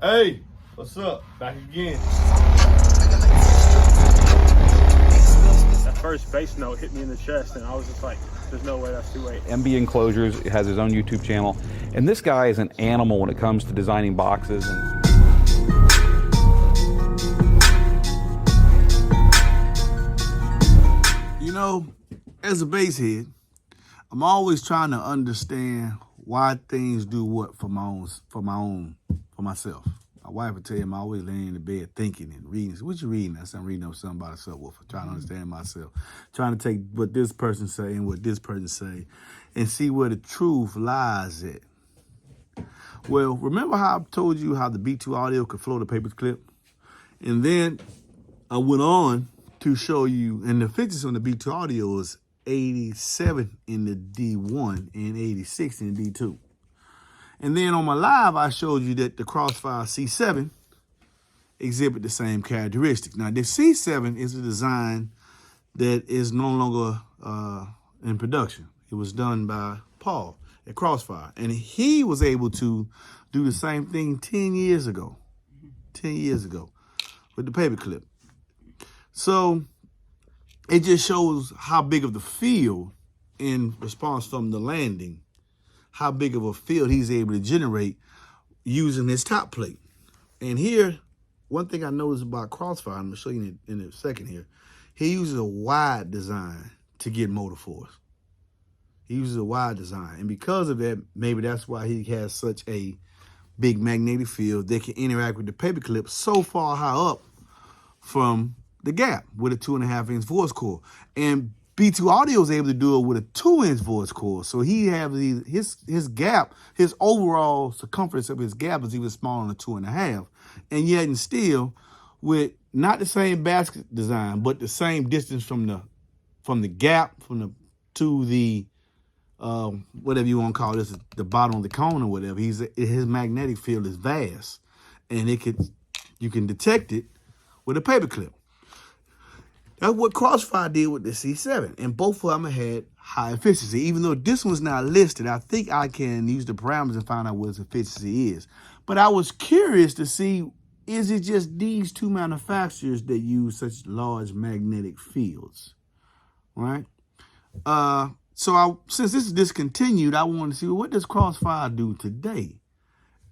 Hey, what's up? Back again. That first bass note hit me in the chest, and I was just like, there's no way that's 2/8. MB Enclosures has his own YouTube channel, and this guy is an animal when it comes to designing boxes. You know, as a bass head, I'm always trying to understand why things do what for myself. My wife would tell you I'm always laying in the bed thinking and reading. So what you reading? I said, I'm reading up something about a subwoofer, trying to understand myself, trying to take what this person say and what this person say and see where the truth lies at. Well, remember how I told you how the B2 audio could float a Paperclip? And then I went on to show you, and the efficiency on the B2 audio is 87 in the D1 and 86 in the D2. And then on my live, I showed you that the CrossFire C7 exhibit the same characteristics. Now, the C7 is a design that is no longer in production. It was done by Paul at CrossFire, and he was able to do the same thing 10 years ago with the Paperclip. So it just shows how big of the field in response from the landing, how big of a field he's able to generate using his top plate. And here, one thing I noticed about CrossFire, I'm gonna show you in a second here, he uses a wide design to get motor force. He uses a wide design. And because of that, maybe that's why he has such a big magnetic field that can interact with the Paperclip so far high up from the gap with a 2.5-inch voice core. And B2 Audio is able to do it with a 2-inch voice core. So he has his gap, his overall circumference of his gap is even smaller than a 2.5. And yet and still, with not the same basket design, but the same distance from the gap, to the whatever you want to call this, the bottom of the cone or whatever, his magnetic field is vast. And you can detect it with a Paperclip. That's what CrossFire did with the C7, and both of them had high efficiency. Even though this one's not listed, I think I can use the parameters and find out what its efficiency is. But I was curious to see, is it just these two manufacturers that use such large magnetic fields, right? Since this is discontinued, I wanted to see, well, what does CrossFire do today?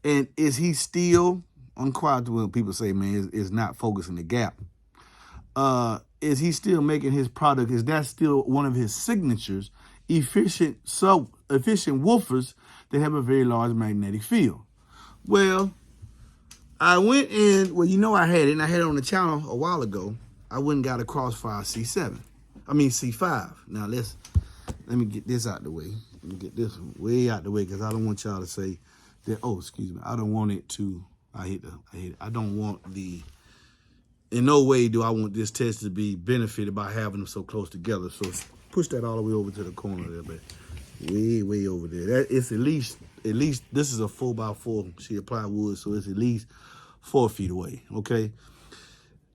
And is he still, unquite what people say, man, is not focusing the gap? Is he still making his product? Is that still one of his signatures? Efficient woofers that have a very large magnetic field. Well, I went in, well, you know I had it, and I had it on the channel a while ago. I went and got a CrossFire C5. Now let me get this out the way. Let me get this one way out the way, because I don't want y'all to say that, oh, excuse me, I don't want it to, I don't want in no way do I want this test to be benefited by having them so close together. So push that all the way over to the corner there, but way over there. That it's at least this is a 4x4 sheet of plywood, so it's at least 4 feet away. Okay.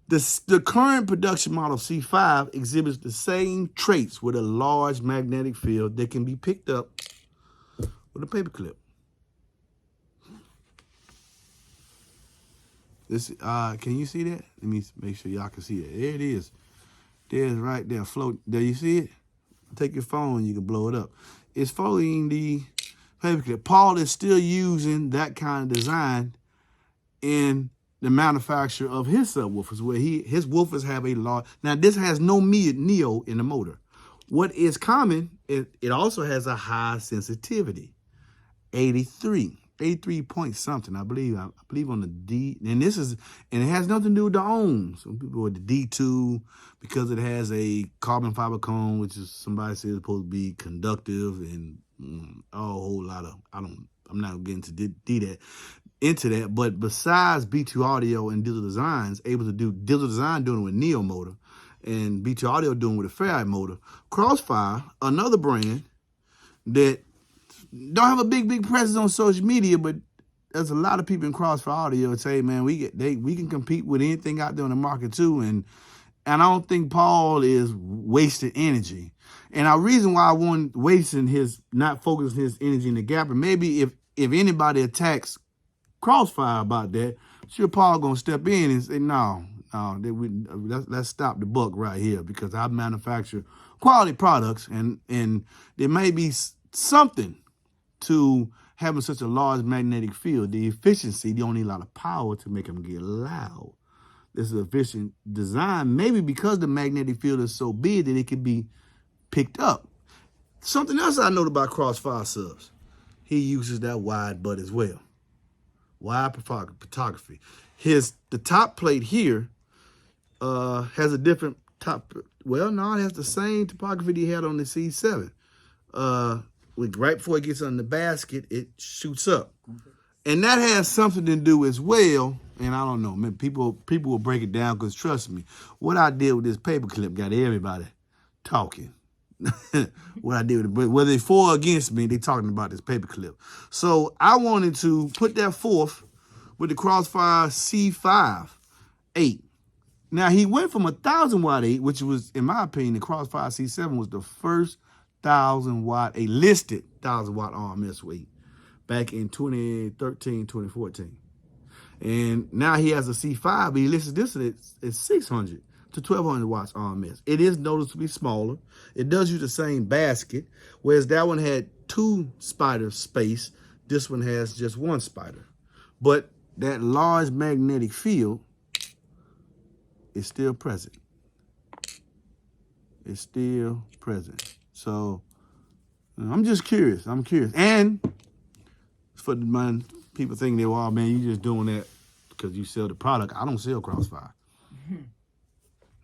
The current production model C5 exhibits the same traits with a large magnetic field that can be picked up with a Paperclip. This, can you see that? Let me make sure y'all can see it. There it is. There's right there, float. There, you see it? Take your phone, you can blow it up. It's following the Paperclip. Paul is still using that kind of design in the manufacture of his subwoofers, where his woofers have a large. Now this has no neo in the motor. What is common, it also has a high sensitivity, 83 point something, I believe on the D, and it has nothing to do with the ohms. Some people with the D2, because it has a carbon fiber cone, which is somebody says supposed to be conductive, and a whole lot of, I'm not getting into that, but besides B2 Audio and Digital Designs, able to do Digital Design doing it with Neo motor, and B2 Audio doing it with a Ferrite motor, CrossFire, another brand that don't have a big presence on social media, but there's a lot of people in CrossFire Audio that say, man, we can compete with anything out there in the market too, and I don't think Paul is wasting energy. And our reason why I want not focusing his energy in the gap, and maybe if anybody attacks CrossFire about that. Sure, Paul gonna step in and say, no, let's stop the buck right here, because I manufacture quality products, and there may be something to having such a large magnetic field. The efficiency, you don't need a lot of power to make them get loud. This is efficient design, maybe because the magnetic field is so big that it can be picked up. Something else I noted about CrossFire subs, he uses that wide butt as well. Wide photography. The top plate here has a different top. Well, no, it has the same topography he had on the C7. Right before it gets on the basket, it shoots up. And that has something to do as well, and I don't know, man, people will break it down, because trust me, what I did with this paperclip got everybody talking. What I did with it, whether they for or against me, they talking about this paperclip. So I wanted to put that forth with the CrossFire C5 8. Now, he went from 1,000 watt 8, which was, in my opinion, the CrossFire C7 was the first 1,000 watt, a listed 1,000 watt RMS weight back in 2013, 2014. And now he has a C5, but he listed this at 600 to 1,200 watts RMS. It is noticeably smaller. It does use the same basket, whereas that one had 2 spider space. This one has just 1 spider. But that large magnetic field is still present. It's still present. So I'm just curious. I'm curious. And for the people thinking that, well, man, you just doing that because you sell the product. I don't sell CrossFire.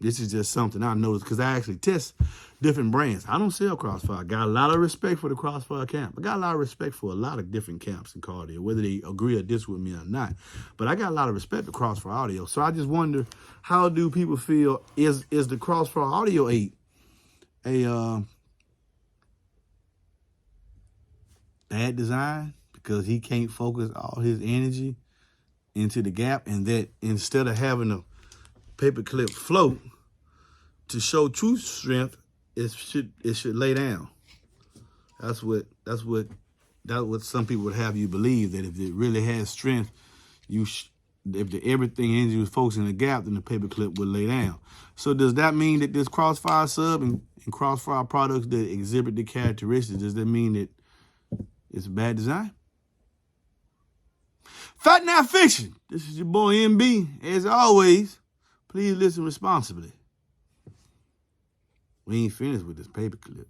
This is just something I noticed, because I actually test different brands. I don't sell CrossFire. I got a lot of respect for the CrossFire camp. I got a lot of respect for a lot of different camps in cardio, whether they agree or disagree with me or not. But I got a lot of respect for CrossFire Audio. So I just wonder, how do people feel, is the CrossFire Audio 8 a bad design because he can't focus all his energy into the gap, and that instead of having a paperclip float to show true strength, it should lay down. That's what some people would have you believe, that if it really has strength, if everything energy was focused in the gap, then the paperclip would lay down. So does that mean that this CrossFire sub and CrossFire products that exhibit the characteristics, does that mean that it's a bad design? Fact Not Fiction. This is your boy MB. As always, please listen responsibly. We ain't finished with this paperclip.